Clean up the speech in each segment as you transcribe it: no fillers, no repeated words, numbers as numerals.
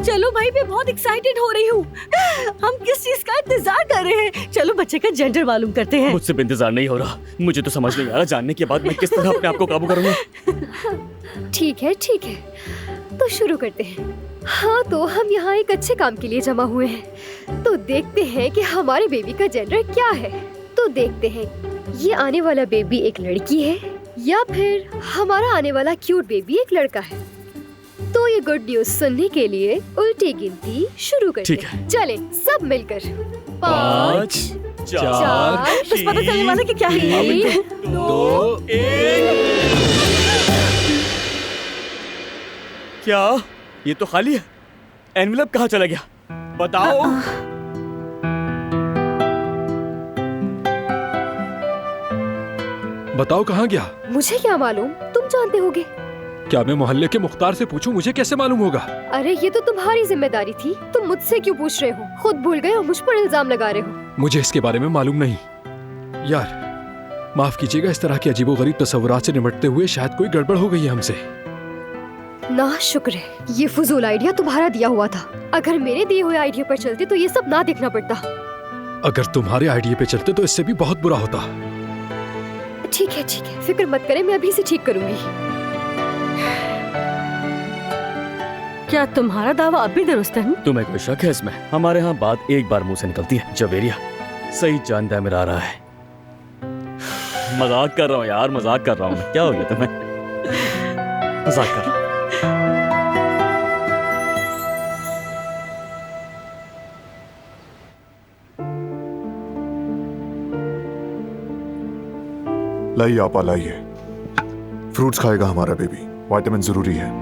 चलो भाई, मैं बहुत एक्साइटेड हो रही हूँ। हम किस चीज का इंतजार कर रहे हैं? चलो बच्चे का जेंडर मालूम करते हैं। मुझसे भी इंतजार नहीं हो रहा। मुझे तो समझ नहीं आ रहा जानने के बाद मैं किस तरह अपने आप को काबू करूंगा। ठीक है तो शुरू करते हैं। हाँ, तो हम यहाँ एक अच्छे काम के लिए जमा हुए हैं। तो देखते हैं कि हमारे बेबी का जेंडर क्या है। तो देखते हैं ये आने वाला बेबी एक लड़की है या फिर हमारा आने वाला क्यूट बेबी एक लड़का है। तो ये गुड न्यूज सुनने के लिए उल्टी गिनती शुरू करते ठीक है। हैं। चलें सब मिलकर 5 4 बस पता चलने वाला कि क्या है। 3 2 1। क्या ये तो खाली है? एनवेलप कहाँ चला गया? बताओ। बताओ कहाँ गया? मुझे क्या मालूम, तुम जानते होगे। क्या मैं मोहल्ले के मुख्तार से पूछूं? मुझे कैसे मालूम होगा? अरे ये तो तुम्हारी जिम्मेदारी थी। तुम मुझसे क्यों पूछ रहे हो? खुद भूल गए और मुझ पर इल्जाम लगा रहे हो। मुझे इसके बारे में मालूम नहीं। यार माफ कीजिएगा, इस तरह के अजीबोगरीब तस्वुरात से निपटते हुए शायद कोई गड़बड़ हो गई है हमसे। ना शुक्र है, ये फजूल आइडिया तुम्हारा दिया हुआ था। अगर मेरे दिए हुए आइडिया पर चलते तो ये सब ना देखना पड़ता। अगर तुम्हारे आइडिया पे चलते तो इससे भी बहुत बुरा होता। ठीक है, फिक्र मत करें, मैं अभी से ठीक करूंगी। क्या तुम्हारा दावा अब भी दुरुस्त है? तुम्हें कोई शक है इसमें? हमारे यहाँ बात एक बार मुंह से निकलती है। जवेरिया सही जान दामिर आ रहा है। मजाक कर रहा हूँ यार, मजाक कर रहा हूँ। क्या हो गया तुम्हें? मजाक कर रहा हूँ। लाइए आपा, लाइए। फ्रूट्स खाएगा हमारा बेबी, विटामिन जरूरी है।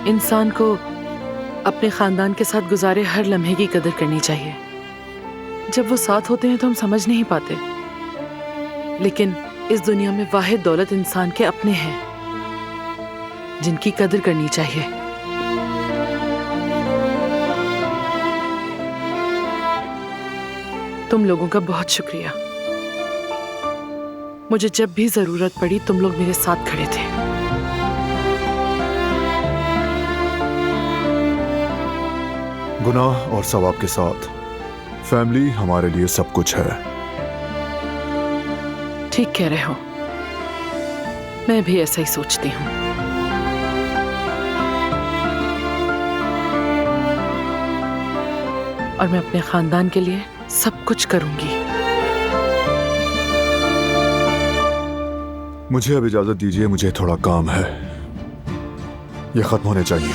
इंसान को अपने खानदान के साथ गुजारे हर लम्हे की कदर करनी चाहिए। जब वो साथ होते हैं तो हम समझ नहीं पाते, लेकिन इस दुनिया में वाहिद दौलत इंसान के अपने हैं जिनकी कदर करनी चाहिए। तुम लोगों का बहुत शुक्रिया। मुझे जब भी जरूरत पड़ी तुम लोग मेरे साथ खड़े थे। गुनाह और सवाब के साथ फैमिली हमारे लिए सब कुछ है। ठीक कह रहे हो, मैं भी ऐसा ही सोचती हूँ। और मैं अपने खानदान के लिए सब कुछ करूंगी। मुझे अब इजाजत दीजिए, मुझे थोड़ा काम है। ये खत्म होने चाहिए।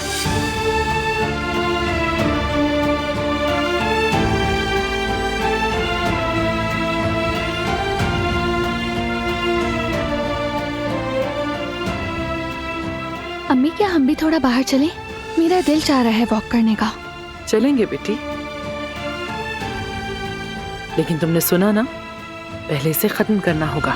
अम्मी, क्या हम भी थोड़ा बाहर चलें? मेरा दिल चाह रहा है वॉक करने का। चलेंगे बेटी, लेकिन तुमने सुना ना, पहले इसे खत्म करना होगा।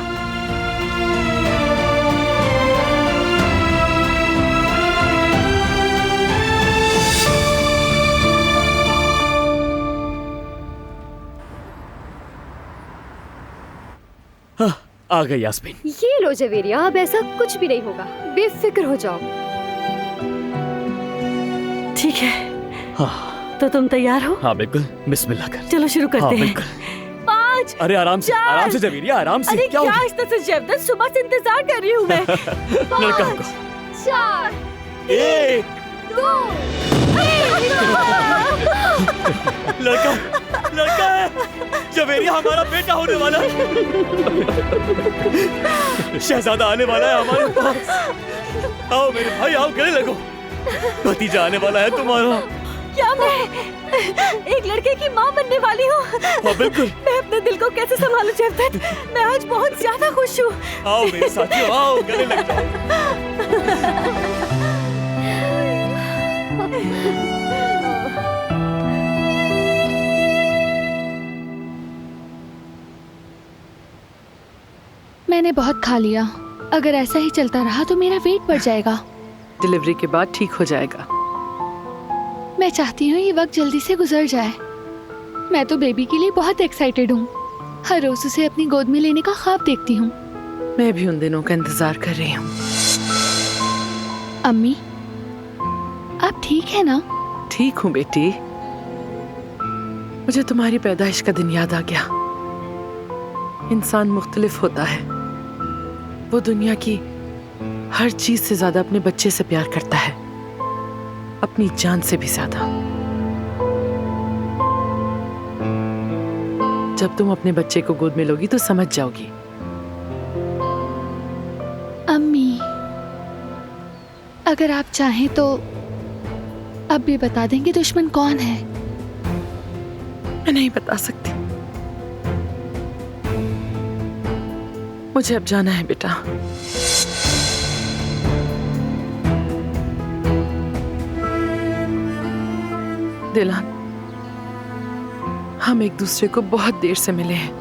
हाँ, आ गई यास्मीन। ये लो जवेरिया, अब ऐसा कुछ भी नहीं होगा, बेफिक्र हो जाओ। ठीक है। हाँ तो तुम तैयार हो? हाँ बिल्कुल, बिस्मिल्लाह कर। चलो शुरू करते हाँ, हैं। बिल्कुल। 5 अरे आराम से, 4 आराम से जवेरिया, आराम से। अरे क्या हो क्या गया? इस तरह से जबदत, सुबह से इंतजार कर रही हूँ मैं। लड़का होगा। 4 एक 2 लड़का, लड़का है। जवेरिया हमारा बेटा होने वाला है। शहजादा आने वाला है हमारे पास। आओ मेरे भाई, आओ गले लगो। भतीजा आने वाला है तुम्हारा। क्या मैं एक लड़के की माँ बनने वाली हूँ? हाँ बिल्कुल। मैं अपने दिल को कैसे संभालूं जबदत? मैं आज बहुत ज्यादा खुश हूँ। आओ मेरे साथियों, आओ गले लग जाओ। मैंने बहुत खा लिया। अगर ऐसा ही चलता रहा तो मेरा वेट बढ़ जाएगा। डिलीवरी के बाद ठीक हो जाएगा। मैं चाहती हूँ ये वक्त जल्दी से गुजर जाए। मैं तो बेबी के लिए बहुत एक्साइटेड हूँ। हर रोज उसे अपनी गोद में लेने का ख्वाब देखती हूँ। मैं भी उन दिनों का इंतजार कर रही हूँ। अम्मी, आप ठीक है ना? ठीक हूँ बेटी। मुझे तुम्हारी पैदाइश का दिन याद आ गया। इंसान मुख्तलिफ होता है। वो दुनिया की हर चीज से ज्यादा अपने बच्चे से प्यार करता है, अपनी जान से भी ज्यादा। जब तुम अपने बच्चे को गोद में लोगी तो समझ जाओगी। अम्मी, अगर आप चाहें तो अब भी बता देंगे दुश्मन कौन है? मैं नहीं बता सकती। मुझे अब जाना है बेटा। दिलान, हम एक दूसरे को बहुत देर से मिले हैं,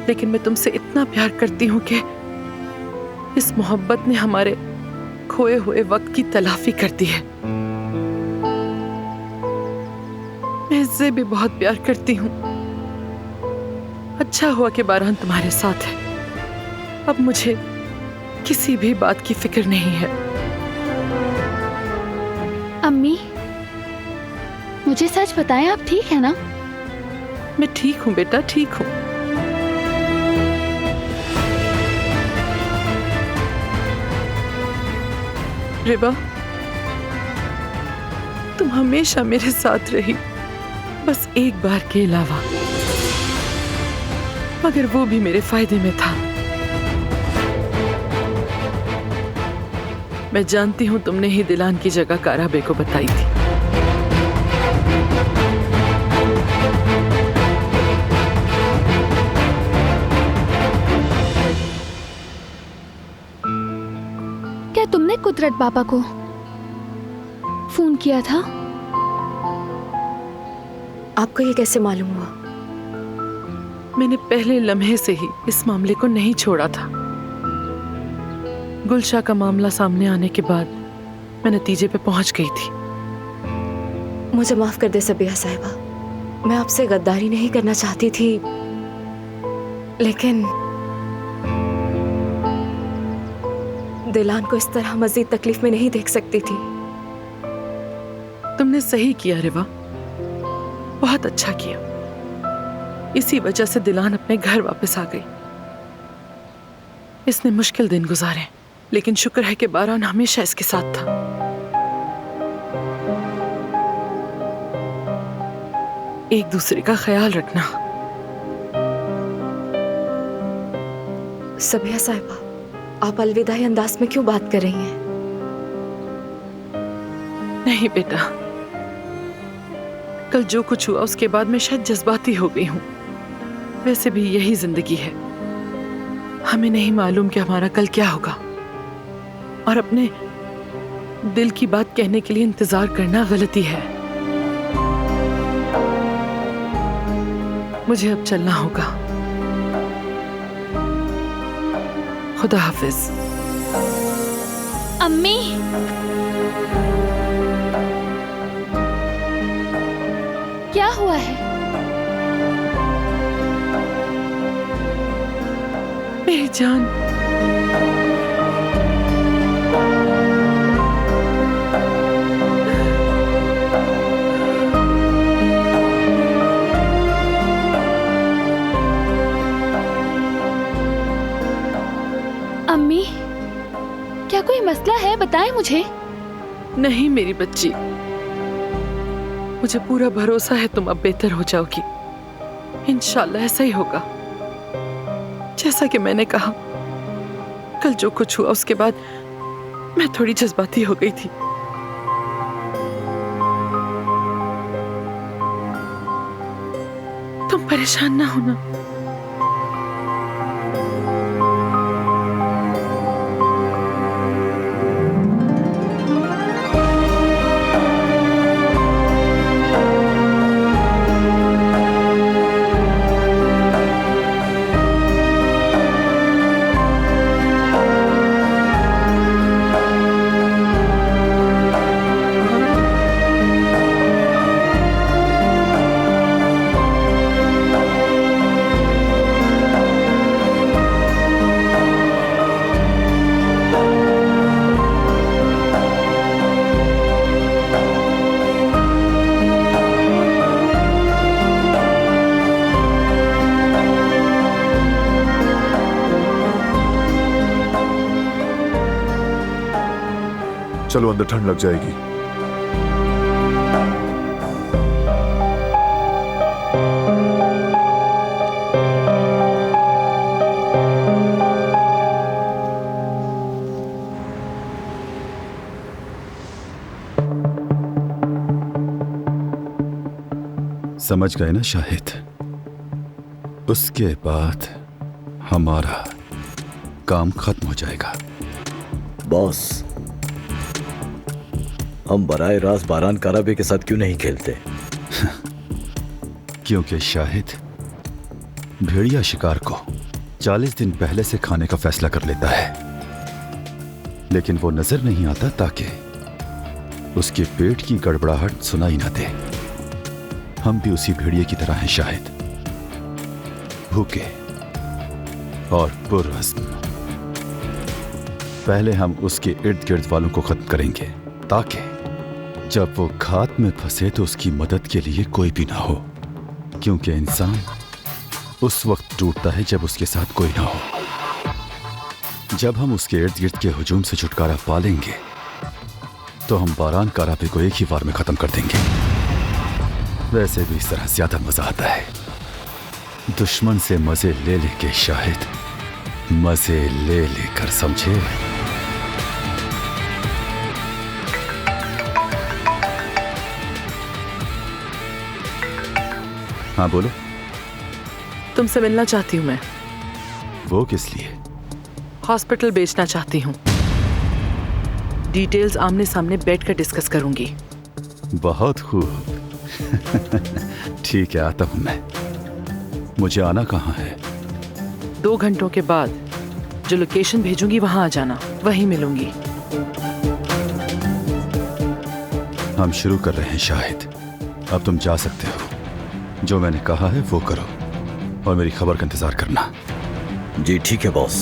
लेकिन मैं तुमसे इतना प्यार करती हूँ कि इस मोहब्बत ने हमारे खोए हुए वक्त की तलाफी कर दी है। मैं इससे भी बहुत प्यार करती हूँ। अच्छा हुआ कि बारान तुम्हारे साथ है। अब मुझे किसी भी बात की फिक्र नहीं है। अम्मी, मुझे सच बताएं, आप ठीक है ना? मैं ठीक हूँ बेटा, ठीक हूँ। रिबा, तुम हमेशा मेरे साथ रही, बस एक बार के अलावा, मगर वो भी मेरे फायदे में था। मैं जानती हूँ तुमने ही दिलान की जगह काराबे को बताई थी। क्या तुमने कुदरत बाबा को फोन किया था? आपको ये कैसे मालूम हुआ? मैंने पहले लम्हे से ही इस मामले को नहीं छोड़ा था। गुलशा का मामला सामने आने के बाद मैं नतीजे पे पहुंच गई थी। मुझे माफ कर दे सबिया साहिबा, मैं आपसे गद्दारी नहीं करना चाहती थी, लेकिन दिलान को इस तरह मजीद तकलीफ में नहीं देख सकती थी। तुमने सही किया रिवा, बहुत अच्छा किया। इसी वजह से दिलान अपने घर वापस आ गई। इसने मुश्किल दिन गुजारे, लेकिन शुक्र है कि बारान हमेशा इसके साथ था। एक दूसरे का ख्याल रखना। सबिया साहिबा, आप अलविदाई अंदाज में क्यों बात कर रही हैं? नहीं बेटा, कल जो कुछ हुआ उसके बाद मैं शायद जज्बाती हो गई हूं। वैसे भी यही जिंदगी है। हमें नहीं मालूम कि हमारा कल क्या होगा, और अपने दिल की बात कहने के लिए इंतजार करना गलती है। मुझे अब चलना होगा। खुदा हाफिज। अम्मी, क्या हुआ है? मेरी जान, अम्मी, क्या कोई मसला है? बताएं मुझे। नहीं मेरी बच्ची, मुझे पूरा भरोसा है तुम अब बेहतर हो जाओगी। इंशाल्लाह ऐसा ही होगा। जैसा कि मैंने कहा, कल जो कुछ हुआ उसके बाद मैं थोड़ी जज्बाती हो गई थी। तुम परेशान ना होना। चलो अंदर, ठंड लग जाएगी। समझ गए ना शाहिद? उसके बाद हमारा काम खत्म हो जाएगा। बॉस, हम बराए रास्त बारान कराबे के साथ क्यों नहीं खेलते? क्योंकि शाहिद भेड़िया शिकार को 40 दिन पहले से खाने का फैसला कर लेता है, लेकिन वो नजर नहीं आता ताकि उसके पेट की गड़बड़ाहट सुनाई ना दे। हम भी उसी भेड़िए की तरह हैं शाहिद, भूखे और पुरअज़्म। पहले हम उसके इर्द गिर्द वालों को खत्म करेंगे ताकि जब वो घात में फंसे तो उसकी मदद के लिए कोई भी ना हो, क्योंकि इंसान उस वक्त टूटता है जब उसके साथ कोई ना हो। जब हम उसके इर्द गिर्द के हुजूम से छुटकारा पा लेंगे तो हम बारान कराबे को एक ही बार में खत्म कर देंगे। वैसे भी इस तरह ज्यादा मजा आता है। दुश्मन से मजे ले लेके शाहिद, मजे ले लेकर, समझे? हाँ बोलो। तुमसे मिलना चाहती हूँ मैं। वो किस लिए? हॉस्पिटल बेचना चाहती हूँ। डिटेल्स आमने सामने बैठकर डिस्कस करूंगी। बहुत खूब। ठीक है, आता हूं मैं। मुझे आना कहाँ है? 2 घंटों के बाद जो लोकेशन भेजूंगी वहां आ जाना, वहीं मिलूंगी। हम शुरू कर रहे हैं शाहिद, अब तुम जा सकते हो। जो मैंने कहा है वो करो और मेरी खबर का इंतजार करना। जी ठीक है बॉस।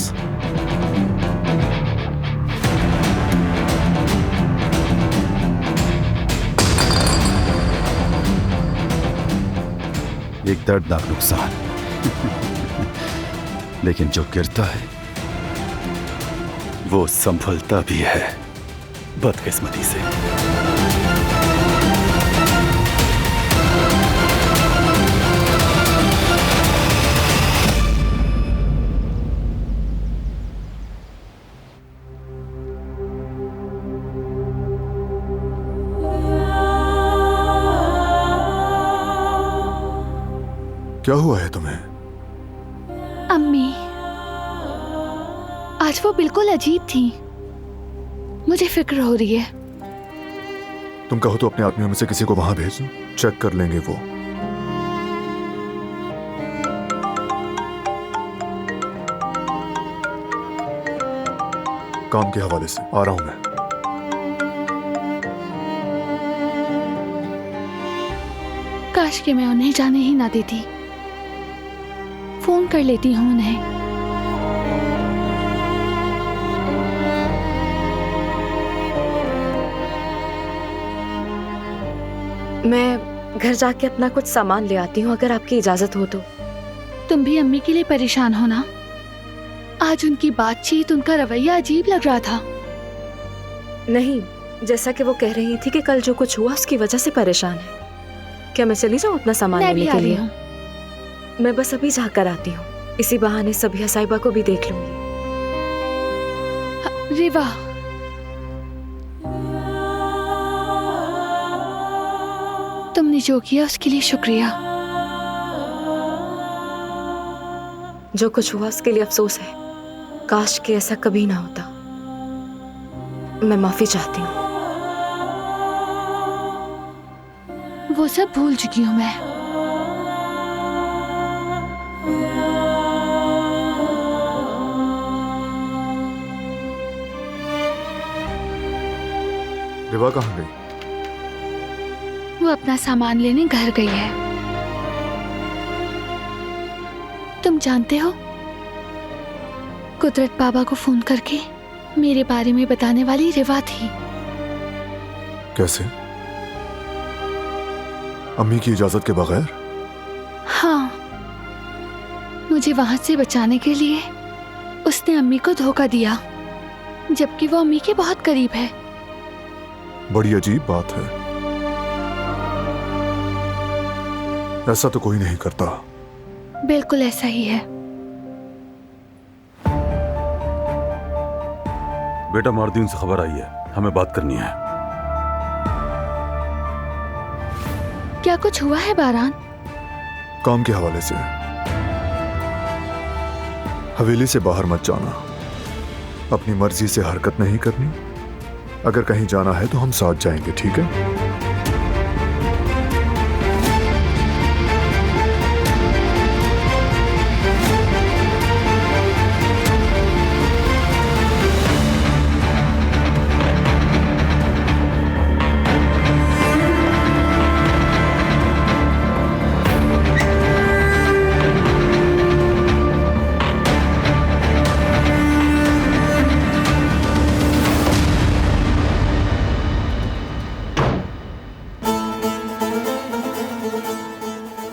एक दर्दनाक नुकसान, लेकिन जो गिरता है वो संभलता भी है, बदकिस्मती से। क्या हुआ है तुम्हें? अम्मी, आज वो बिल्कुल अजीब थी। मुझे फिक्र हो रही है। तुम कहो तो अपने आदमियों में से किसी को वहां भेज दो, चेक कर लेंगे वो। काम के हवाले से आ रहा हूं मैं। काश कि मैं उन्हें जाने ही ना देती। फोन कर लेती हूँ उन्हें। मैं घर जाके अपना कुछ सामान ले आती हूँ, अगर आपकी इजाजत हो तो। तुम भी अम्मी के लिए परेशान हो ना? आज उनकी बातचीत, उनका रवैया अजीब लग रहा था। नहीं, जैसा कि वो कह रही थी कि कल जो कुछ हुआ उसकी वजह से परेशान है। क्या मैं चली जाऊँ अपना सामान मैं भी लेने आ के रही लिए? हूँ। मैं बस अभी जाकर आती हूँ। इसी बहाने सबिया साहिबा को भी देख लूंगी। रिवा, तुमने जो किया उसके लिए शुक्रिया। जो कुछ हुआ उसके लिए अफसोस है। काश कि ऐसा कभी ना होता। मैं माफी चाहती हूँ। वो सब भूल चुकी हूँ मैं। रिवा कहाँ गई? वो अपना सामान लेने घर गई है। तुम जानते हो, कुदरत बाबा को फोन करके मेरे बारे में बताने वाली रिवा थी। कैसे? अम्मी की इजाजत के बगैर? हाँ, मुझे वहां से बचाने के लिए उसने अम्मी को धोखा दिया, जबकि वो अम्मी के बहुत करीब है। बड़ी अजीब बात है। ऐसा तो कोई नहीं करता। बिल्कुल ऐसा ही है। बेटा मारुद्दीन से खबर आई है, हमें बात करनी है। क्या कुछ हुआ है बारान? काम के हवाले से। हवेली से बाहर मत जाना, अपनी मर्जी से हरकत नहीं करनी। अगर कहीं जाना है तो हम साथ जाएंगे, ठीक है?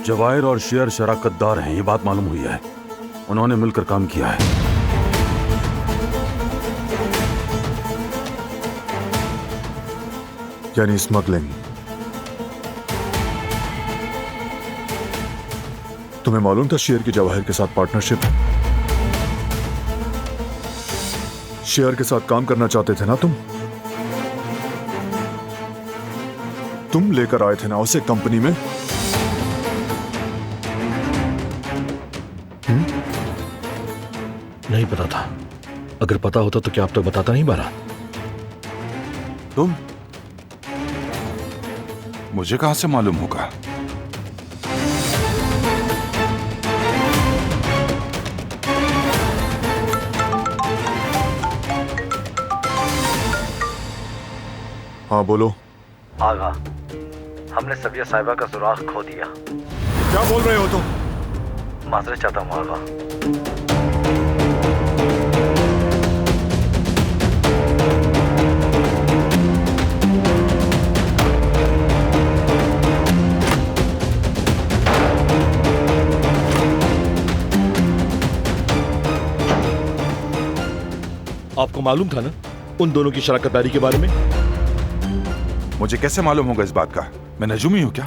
जवाहिर और शेर शराकतदार हैं, ये बात मालूम हुई है। उन्होंने मिलकर काम किया है। यानी स्मगलिंग। तुम्हें मालूम था शेर की जवाहिर के साथ पार्टनरशिप? शेर के साथ काम करना चाहते थे ना तुम लेकर आए थे ना उसे कंपनी में? नहीं पता था। अगर पता होता तो क्या आप तो बताता नहीं बारान? तुम? मुझे कहां से मालूम होगा? हाँ बोलो। आगा, हमने सबिया साहिबा का सुराग खो दिया। क्या बोल रहे हो तुम? माजरत चाहता हूँ आगा। आपको मालूम था ना उन दोनों की शराकतदारी के बारे में? मुझे कैसे मालूम होगा इस बात का? मैं नजूमी हूं क्या?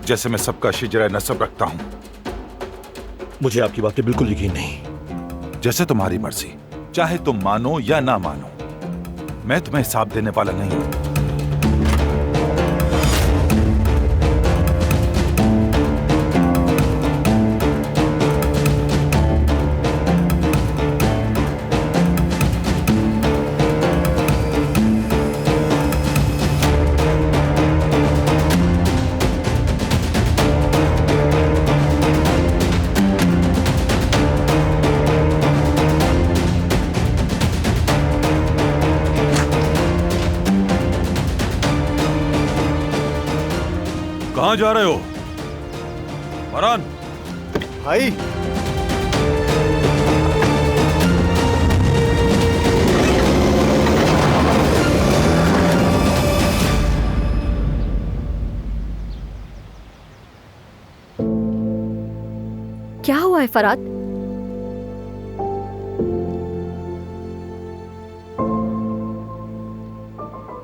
जैसे मैं सबका शिजरा नसब रखता हूं। मुझे आपकी बात पे बिल्कुल यकीन नहीं। जैसे तुम्हारी मर्जी, चाहे तुम मानो या ना मानो, मैं तुम्हें हिसाब देने वाला नहीं हूं। कहां जा रहे हो फरहान? भाई क्या हुआ है फराद?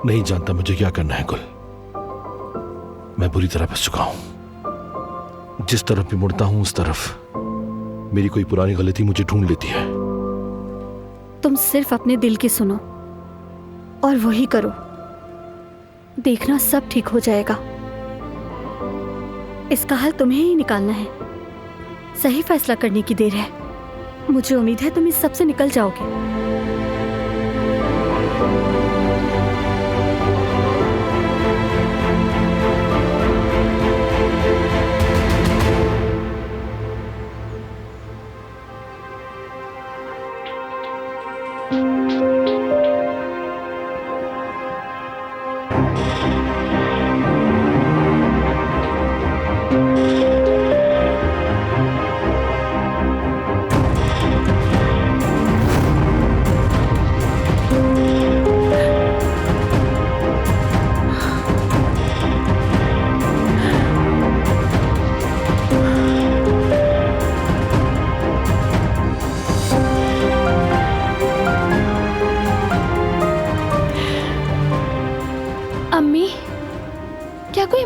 नहीं जानता मुझे क्या करना है गुल। मैं बुरी तरह फंस चुका हूं। जिस तरफ भी मुड़ता हूं उस तरफ मेरी कोई पुरानी गलती मुझे ढूंढ लेती है। तुम सिर्फ अपने दिल की सुनो और वही करो, देखना सब ठीक हो जाएगा। इसका हल तुम्हें ही निकालना है। सही फैसला करने की देर है। मुझे उम्मीद है तुम इस सब से निकल जाओगे।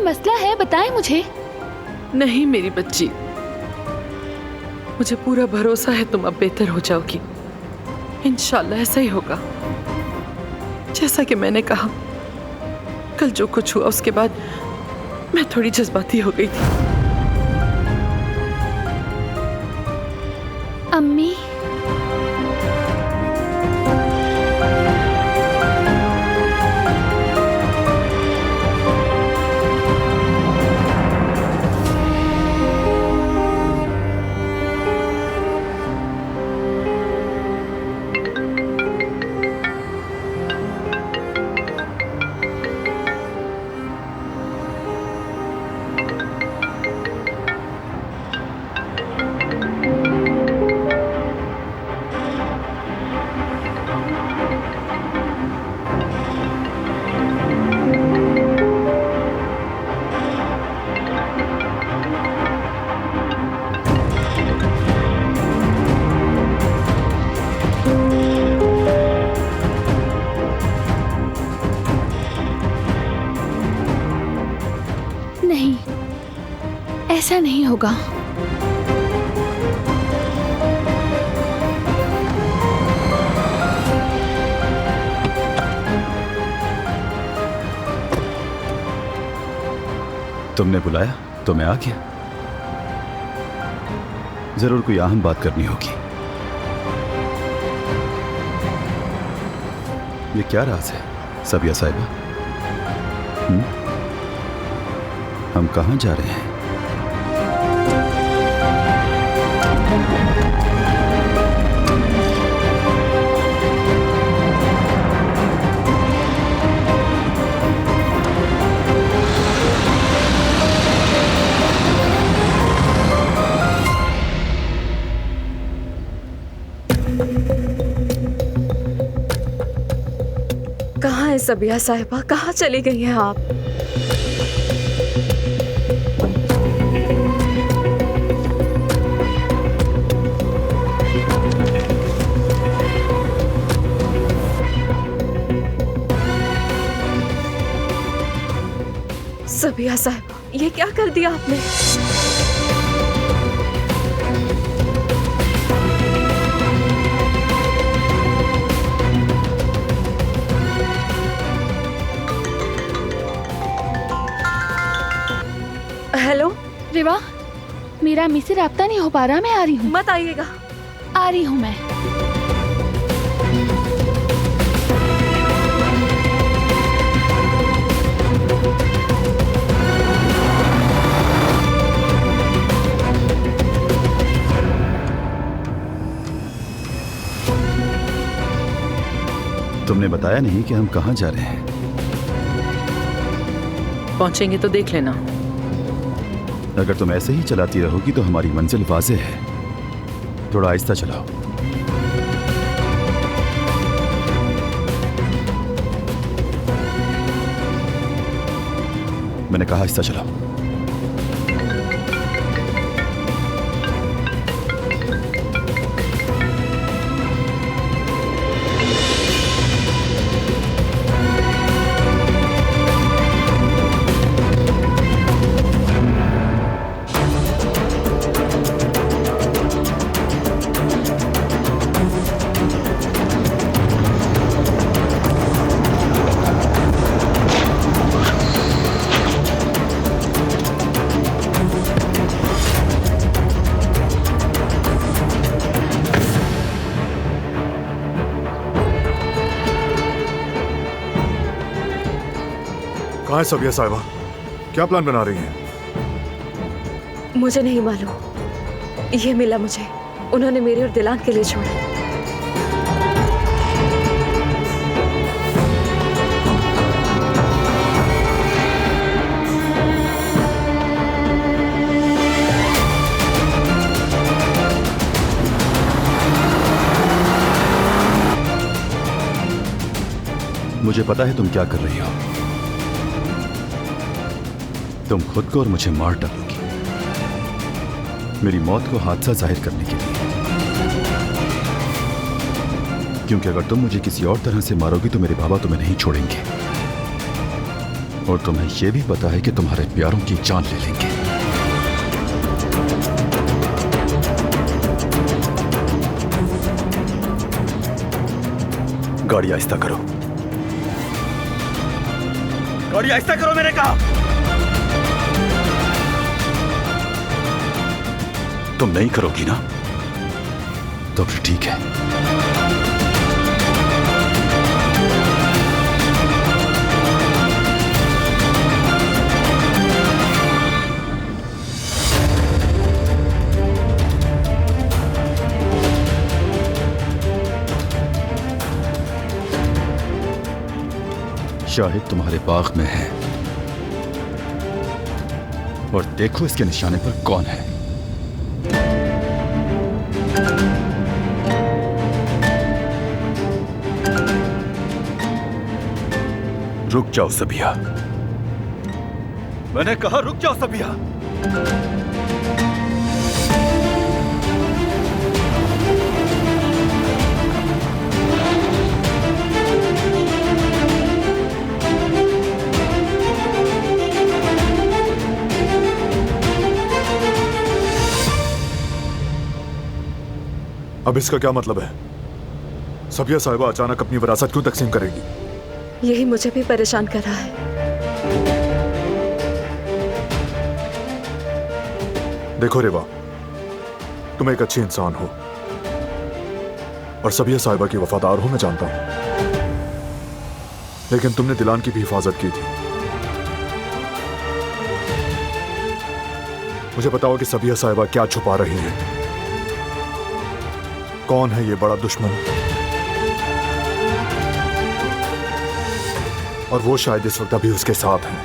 मसला है, बताएं मुझे। नहीं मेरी बच्ची, मुझे पूरा भरोसा है तुम अब बेहतर हो जाओगी। इंशाल्लाह ऐसा ही होगा। जैसा कि मैंने कहा, कल जो कुछ हुआ उसके बाद मैं थोड़ी जज्बाती हो गई थी। अम्मी, नहीं, ऐसा नहीं होगा। तुमने बुलाया तो मैं आ गया। जरूर कोई अहम बात करनी होगी। ये क्या राज है सबिया साहिबा? हम कहाँ जा रहे हैं? कहाँ है सबिया साहिबा? कहाँ चली गई हैं आप? सबिया साहिबा, ये क्या कर दिया आपने? हेलो रिवा, मेरा अम्मी से राब्ता नहीं हो पा रहा। मैं आ रही हूँ। मत आइएगा। आ रही हूँ मैं। तुमने बताया नहीं कि हम कहाँ जा रहे हैं। पहुंचेंगे तो देख लेना। अगर तुम ऐसे ही चलाती रहोगी तो हमारी मंजिल वाज़ेह है। थोड़ा आहिस्ता चलाओ। मैंने कहा आहिस्ता चलाओ। कहाँ है सबिया साहिबा? क्या प्लान बना रही हैं? मुझे नहीं मालूम। ये मिला मुझे। उन्होंने मेरे और दिलान के लिए छोड़ा। मुझे पता है तुम क्या कर रही हो। तुम खुद को और मुझे मार डालोगी, मेरी मौत को हादसा जाहिर करने के लिए। क्योंकि अगर तुम मुझे किसी और तरह से मारोगी तो मेरे बाबा तुम्हें नहीं छोड़ेंगे। और तुम्हें यह भी पता है कि तुम्हारे प्यारों की जान ले लेंगे। गाड़ी आहिस्ता करो। गाड़ी आहिस्ता करो मैंने कहा। तुम नहीं करोगी ना? तो फिर ठीक है। शाहिद तुम्हारे बाग में है और देखो इसके निशाने पर कौन है। रुक जाओ सबिया, मैंने कहा रुक जाओ सबिया। अब इसका क्या मतलब है? सबिया साहिबा अचानक अपनी विरासत क्यों तकसीम करेगी? यही मुझे भी परेशान कर रहा है। देखो रेवा, तुम एक अच्छी इंसान हो और सबिया साहिबा की वफादार हो, मैं जानता हूं, लेकिन तुमने दिलान की भी हिफाजत की थी। मुझे बताओ कि सबिया साहिबा क्या छुपा रही है? कौन है ये बड़ा दुश्मन? और वो शायद इस वक्त अभी उसके साथ है,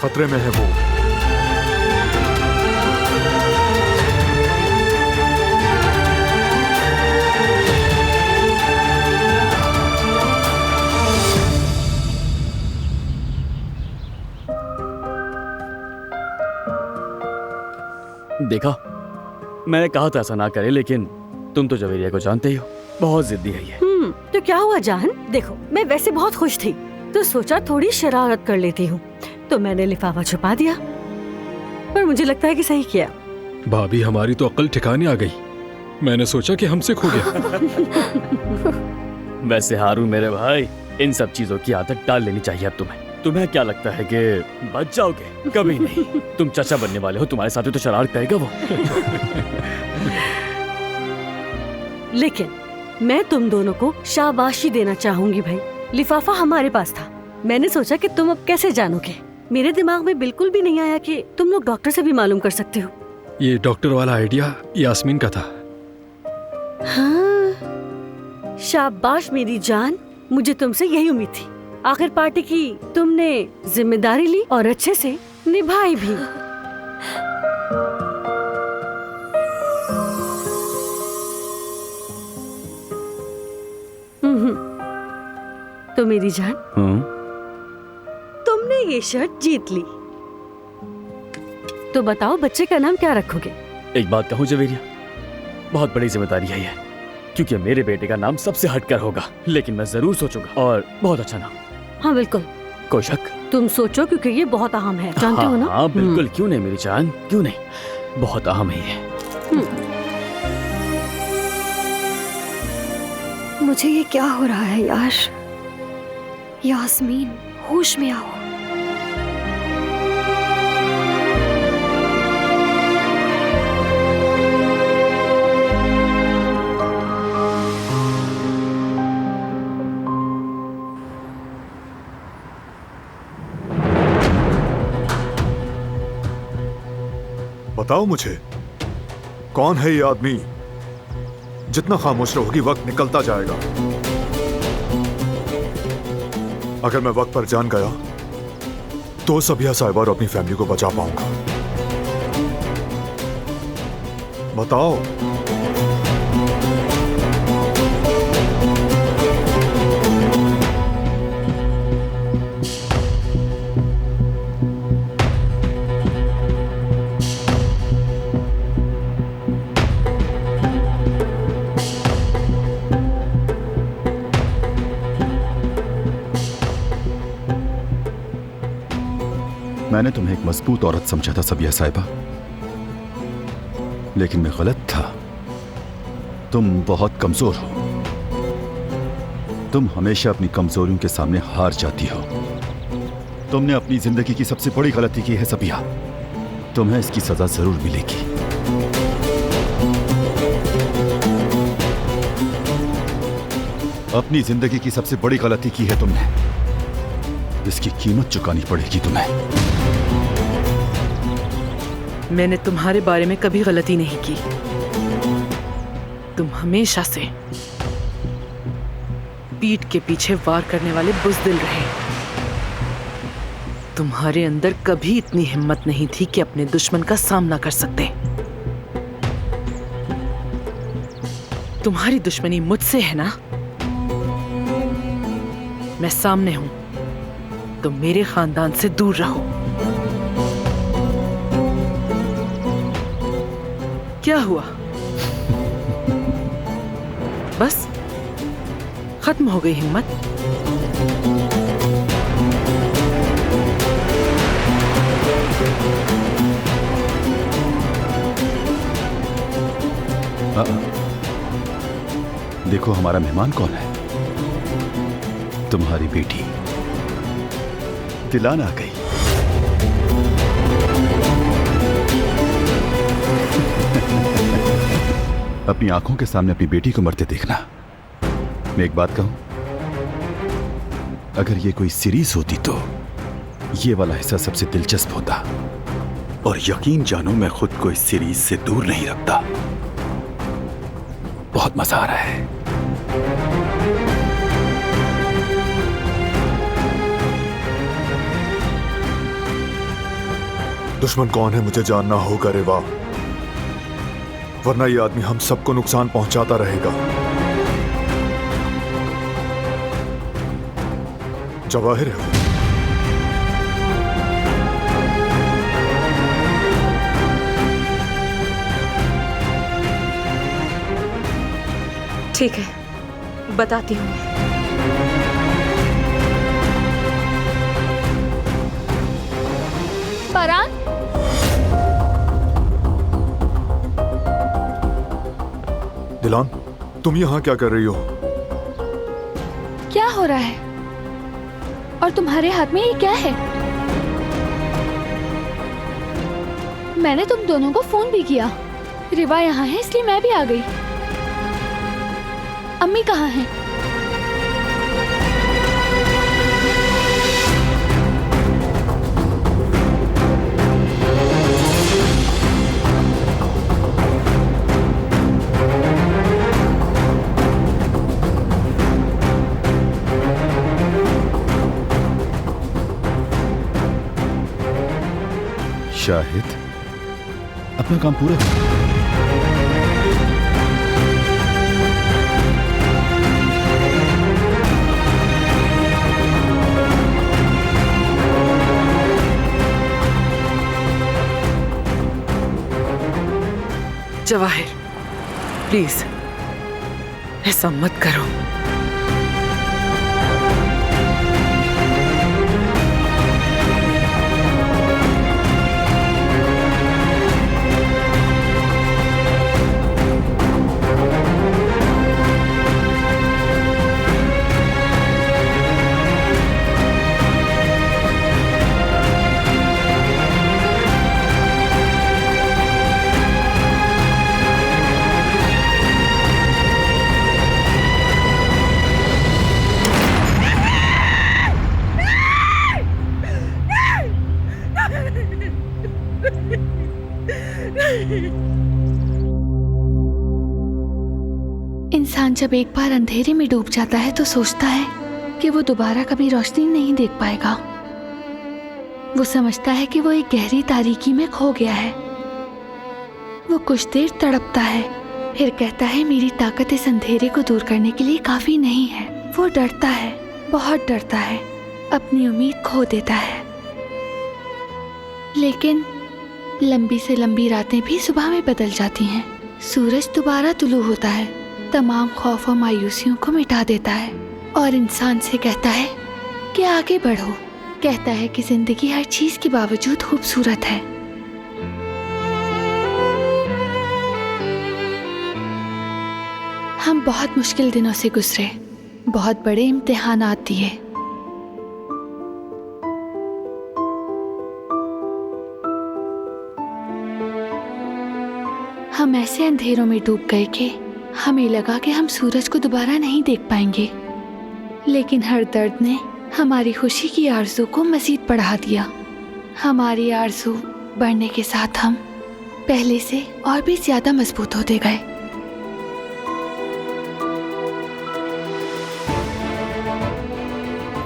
खतरे में है वो। देखा, मैंने कहा था ऐसा ना करे, लेकिन तुम तो जवेरिया को जानते ही हो, बहुत जिद्दी है ये। तो क्या हुआ जान? देखो, मैं वैसे बहुत खुश थी, तो सोचा थोड़ी शरारत कर लेती हूँ, तो मैंने लिफाफा छुपा दिया, पर मुझे लगता है कि सही किया। भाभी, हमारी तो अक्ल ठिकाने आ गई। मैंने सोचा कि हमसे खो गया। वैसे हारून मेरे भाई, इन सब चीजों की आदत डाल लेनी चाहिए अब तुम्हें। तुम्हें क्या लगता है कि बच जाओगे? कभी नहीं। तुम चाचा बनने वाले हो, तुम्हारे साथ तो शरारत करेगा वो। लेकिन मैं तुम दोनों को शाबाशी देना चाहूंगी भाई। लिफाफा हमारे पास था, मैंने सोचा कि तुम अब कैसे जानोगे। मेरे दिमाग में बिल्कुल भी नहीं आया कि तुम लोग डॉक्टर से भी मालूम कर सकते हो। ये डॉक्टर वाला आइडिया यास्मीन का था। हाँ, शाबाश मेरी जान, मुझे तुमसे यही उम्मीद थी। आखिर पार्टी की तुमने जिम्मेदारी ली और अच्छे से निभाई भी। तो मेरी जान, तुमने ये शर्ट जीत ली, तो बताओ बच्चे का नाम क्या रखोगे? एक बात कहूँ जवेरिया, बहुत बड़ी जिम्मेदारी है ये, क्योंकि मेरे बेटे का नाम सबसे हटकर होगा, लेकिन मैं जरूर सोचूंगा, और बहुत अच्छा नाम। हाँ बिल्कुल, कोई शक? तुम सोचो, क्योंकि ये बहुत अहम है, जानते हो ना? हाँ बिल्कुल, क्यों नहीं मेरी जान, क्यों नहीं, बहुत अहम है ये। मुझे ये क्या हो रहा है यार? यास्मीन, होश में आओ। बताओ मुझे, कौन है ये आदमी? जितना खामोश रहोगी वक्त निकलता जाएगा। अगर मैं वक्त पर जान गया तो सबिया साहिबा और अपनी फैमिली को बचा पाऊंगा। बताओ। मैंने तुम्हें एक मजबूत औरत समझा था सबिया साहिबा, लेकिन मैं गलत था। तुम बहुत कमजोर हो। तुम हमेशा अपनी कमजोरियों के सामने हार जाती हो। तुमने अपनी जिंदगी की सबसे बड़ी गलती की है सबिया। तुम्हें इसकी सजा जरूर मिलेगी। अपनी जिंदगी की सबसे बड़ी गलती की है तुमने। इसकी कीमत चुकानी पड़ेगी तुम्हें। मैंने तुम्हारे बारे में कभी गलती नहीं की। तुम हमेशा से पीठ के पीछे वार करने वाले बुज़दिल रहे। तुम्हारे अंदर कभी इतनी हिम्मत नहीं थी कि अपने दुश्मन का सामना कर सकते। तुम्हारी दुश्मनी मुझसे है ना? मैं सामने हूं, तो मेरे खानदान से दूर रहो। क्या हुआ? बस खत्म हो गई हिम्मत? देखो हमारा मेहमान कौन है। तुम्हारी बेटी दिलान आ गई। अपनी आंखों के सामने अपनी बेटी को मरते देखना। मैं एक बात कहूं, अगर ये कोई सीरीज होती तो ये वाला हिस्सा सबसे दिलचस्प होता। और यकीन जानो मैं खुद को इस सीरीज से दूर नहीं रखता। बहुत मजा आ रहा है। दुश्मन कौन है मुझे जानना होगा रिवा, वरना ये आदमी हम सबको नुकसान पहुंचाता रहेगा। जवाहिर है वो। ठीक है, बताती हूँ। फरहान, दिलान, तुम यहाँ क्या कर रही हो? क्या हो रहा है? और तुम्हारे हाथ में ये क्या है? मैंने तुम दोनों को फोन भी किया। रिवा यहाँ है इसलिए मैं भी आ गई। अम्मी कहाँ हैं? शाहिद, अपना काम पूरा कर। जवाहिर, प्लीज ऐसा मत करो। इंसान जब एक बार अंधेरे में डूब जाता है तो सोचता है कि वो दोबारा कभी रोशनी नहीं देख पाएगा। वो समझता है कि वो एक गहरी तारीकी में खो गया है। वो कुछ देर तड़पता है, फिर कहता है मेरी ताकत इस अंधेरे को दूर करने के लिए काफी नहीं है। वो डरता है, बहुत डरता है, अपनी उम्मीद खो देता है। लेकिन लंबी से लंबी रातें भी सुबह में बदल जाती हैं। सूरज दोबारा तुलू होता है, तमाम खौफ और मायूसियों को मिटा देता है और इंसान से कहता है कि आगे बढ़ो, कहता है कि जिंदगी हर चीज के बावजूद खूबसूरत है। हम बहुत मुश्किल दिनों से गुजरे, बहुत बड़े इम्तिहानात दिए। हम ऐसे अंधेरों में डूब गए कि हमें लगा कि हम सूरज को दोबारा नहीं देख पाएंगे, लेकिन हर दर्द ने हमारी खुशी की आरज़ू को मज़ीद बढ़ा दिया। हमारी आरज़ू बढ़ने के साथ हम पहले से और भी ज़्यादा मजबूत होते गए।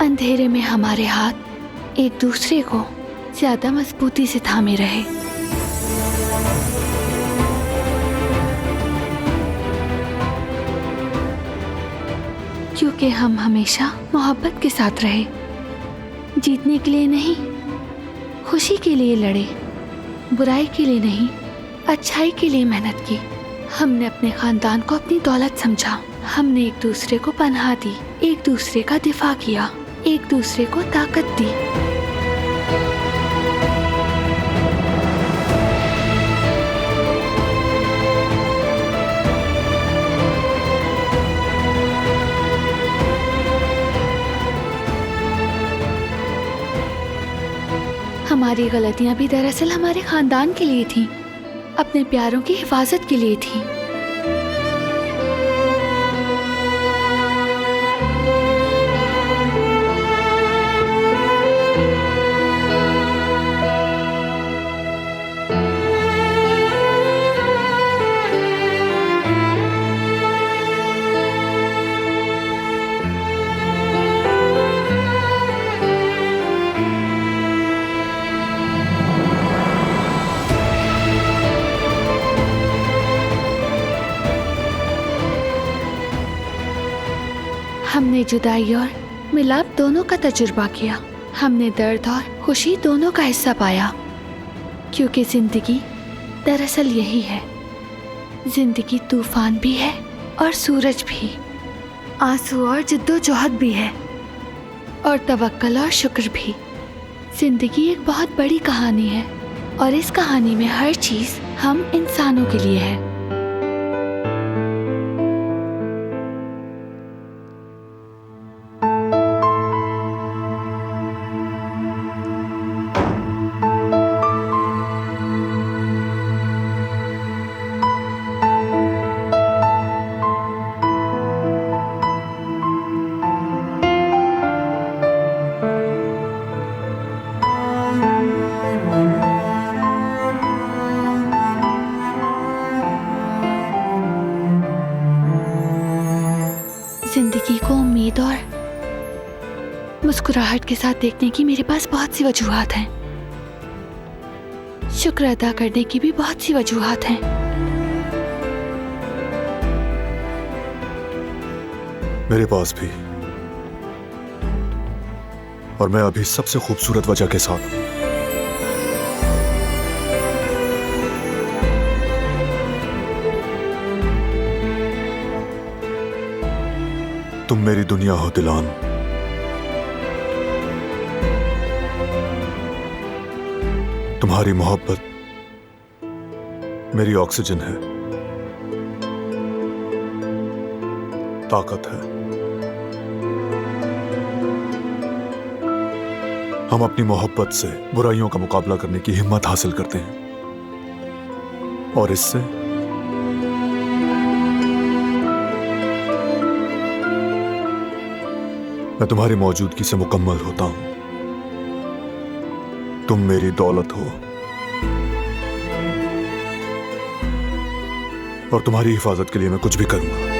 अंधेरे में हमारे हाथ एक दूसरे को ज़्यादा मजबूती से थामे रहे। क्योंकि हम हमेशा मोहब्बत के साथ रहे, जीतने के लिए नहीं, खुशी के लिए लड़े, बुराई के लिए नहीं, अच्छाई के लिए मेहनत की। हमने अपने खानदान को अपनी दौलत समझा। हमने एक दूसरे को पनाह दी, एक दूसरे का दिफा किया, एक दूसरे को ताकत दी। हमारी गलतियां भी दरअसल हमारे खानदान के लिए थीं, अपने प्यारों की हिफाजत के लिए थीं। हमने जुदाई और मिलाप दोनों का तजुर्बा किया। हमने दर्द और खुशी दोनों का हिस्सा पाया, क्योंकि जिंदगी दरअसल यही है। जिंदगी तूफान भी है और सूरज भी, आंसू और जद्दोजहद भी है, और तवक्कल और शुक्र भी। जिंदगी एक बहुत बड़ी कहानी है, और इस कहानी में हर चीज हम इंसानों के लिए है। जिंदगी को उम्मीद और मुस्कुराहट के साथ देखने की मेरे पास बहुत सी वजूहात हैं। शुक्र अदा करने की भी बहुत सी वजूहात हैं। मेरे पास भी, और मैं अभी सबसे खूबसूरत वजह के साथ हूं। तुम मेरी दुनिया हो दिलान। तुम्हारी मोहब्बत मेरी ऑक्सीजन है, ताकत है। हम अपनी मोहब्बत से बुराइयों का मुकाबला करने की हिम्मत हासिल करते हैं, और इससे मैं तुम्हारी मौजूदगी से मुकम्मल होता हूं। तुम मेरी दौलत हो, और तुम्हारी हिफाजत के लिए मैं कुछ भी करूंगा।